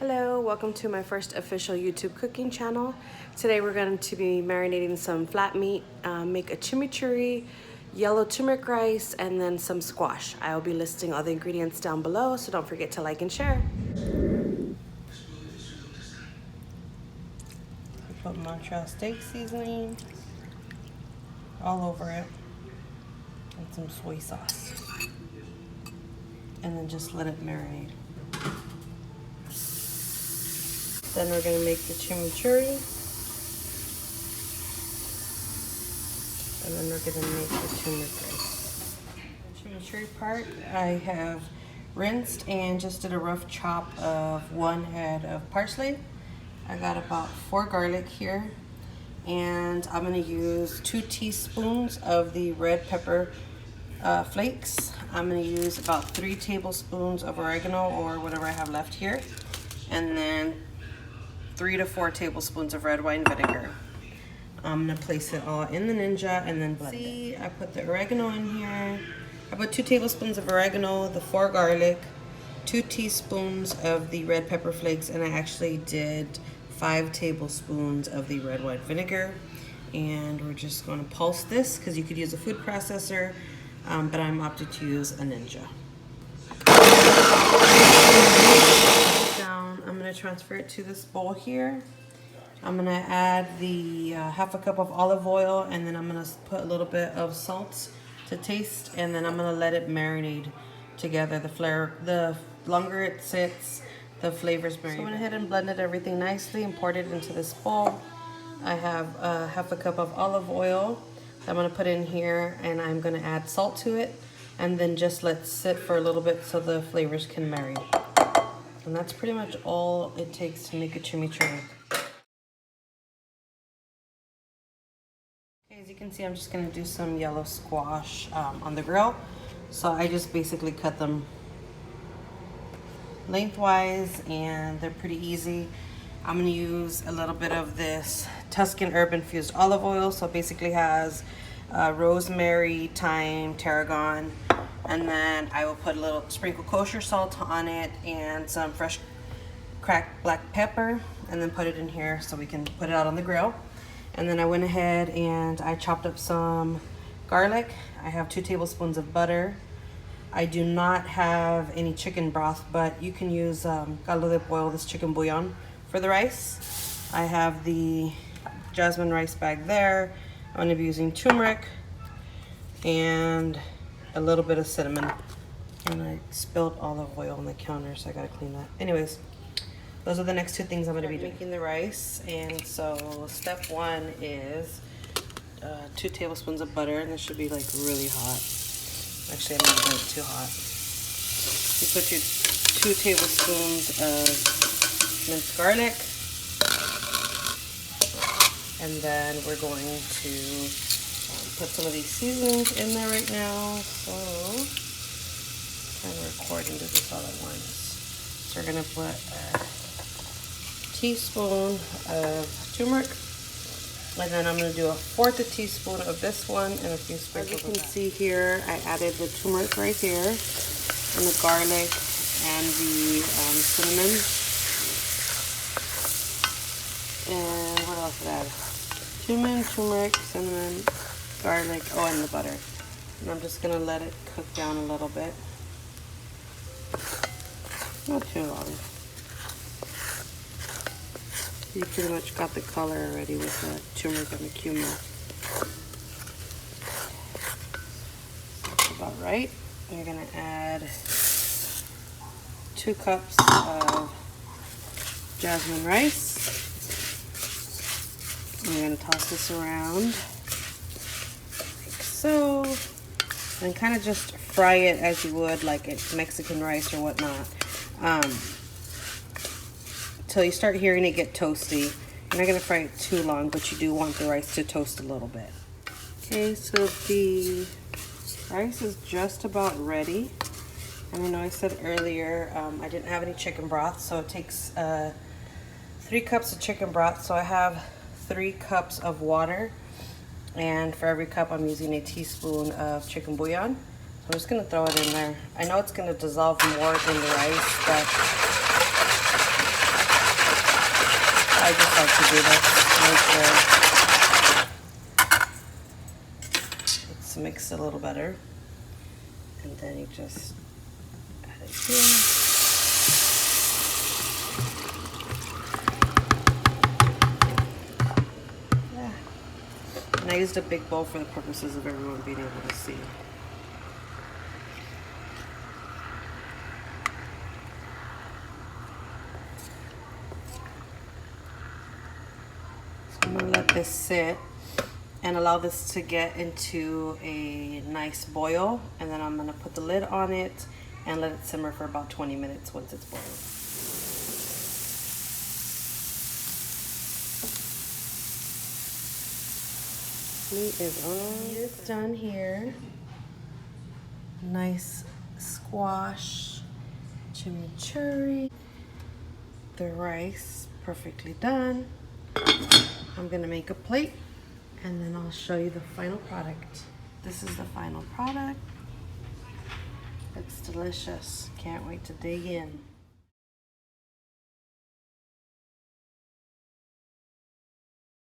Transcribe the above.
Hello, welcome to my first official YouTube cooking channel. Today we're going to be marinating some flat meat, make a chimichurri, yellow turmeric rice, and then some squash. I will be listing all the ingredients down below, so don't forget to like and share. Put Montreal steak seasoning all over it and some soy sauce. And then just let it marinate. Then we're going to make the chimichurri. And then we're going to make the turmeric rice. The chimichurri part, I have rinsed and just did a rough chop of 1 head of parsley. I got about 4 garlic here. And I'm going to use 2 teaspoons of the red pepper flakes. I'm going to use about 3 tablespoons of oregano or whatever I have left here. And then 3 to 4 tablespoons of red wine vinegar. I'm gonna place it all in the Ninja and then blend it. I put the oregano in here. I put 2 tablespoons of oregano, the 4 garlic, 2 teaspoons of the red pepper flakes, and I actually did 5 tablespoons of the red wine vinegar. And we're just gonna pulse this because you could use a food processor, but I'm opted to use a Ninja. I'm going to transfer it to this bowl here. I'm going to add the half a cup of olive oil, and then I'm going to put a little bit of salt to taste, and then I'm going to let it marinate together. The longer it sits, the flavors marinate. So I went ahead and blended everything nicely and poured it into this bowl. I have half a cup of olive oil that I'm going to put in here, and I'm going to add salt to it, and then just let it sit for a little bit so the flavors can marinate. And that's pretty much all it takes to make a chimichurri. Okay, as you can see, I'm just gonna do some yellow squash on the grill. So I just basically cut them lengthwise, and they're pretty easy. I'm gonna use a little bit of this Tuscan herb infused olive oil. So it basically has rosemary, thyme, tarragon. And then I will put a little sprinkle kosher salt on it and some fresh cracked black pepper, and then put it in here so we can put it out on the grill. And then I went ahead and I chopped up some garlic. I have 2 tablespoons of butter. I do not have any chicken broth, but you can use caldo de pollo, this chicken bouillon, for the rice. I have the jasmine rice bag there. I'm going to be using turmeric and a little bit of cinnamon, and I spilled olive oil on the counter, so I gotta clean that. Anyways, those are the next 2 things I'm gonna be making the rice. And so step 1 is 2 tablespoons of butter, and this should be like really hot. Actually, I'm not doing it too hot. You put your 2 tablespoons of minced garlic, and then we're going to put some of these seasonings in there right now. So I'm trying to record and do this all at once. So we're gonna put a teaspoon of turmeric, and then I'm gonna do 1/4 teaspoon of this one and a few sprinkles. As you can see here, I added the turmeric right here, and the garlic and the cinnamon. And what else did I add? Cumin, turmeric, cinnamon, garlic, and the butter. And I'm just gonna let it cook down a little bit. Not too long. You pretty much got the color already with the turmeric and the cumin. That's about right. You're gonna add 2 cups of jasmine rice. And you're gonna toss this around. So, and kind of just fry it as you would like it's Mexican rice or whatnot, till you start hearing it get toasty. You're not gonna fry it too long, but you do want the rice to toast a little bit. Okay, so the rice is just about ready. And I know I said earlier I didn't have any chicken broth, so it takes 3 cups of chicken broth. So I have 3 cups of water. And for every cup, I'm using a teaspoon of chicken bouillon. So I'm just gonna throw it in there. I know it's gonna dissolve more in the rice, but part to do this. Make sure it's mixed a little better. And then you just add it here. And I used a big bowl for the purposes of everyone being able to see. So I'm going to let this sit and allow this to get into a nice boil. And then I'm going to put the lid on it and let it simmer for about 20 minutes once it's boiled. Meat is on. It's done here. Nice squash, chimichurri, the rice perfectly done. I'm gonna make a plate and then I'll show you the final product. This is the final product. It's delicious. Can't wait to dig in.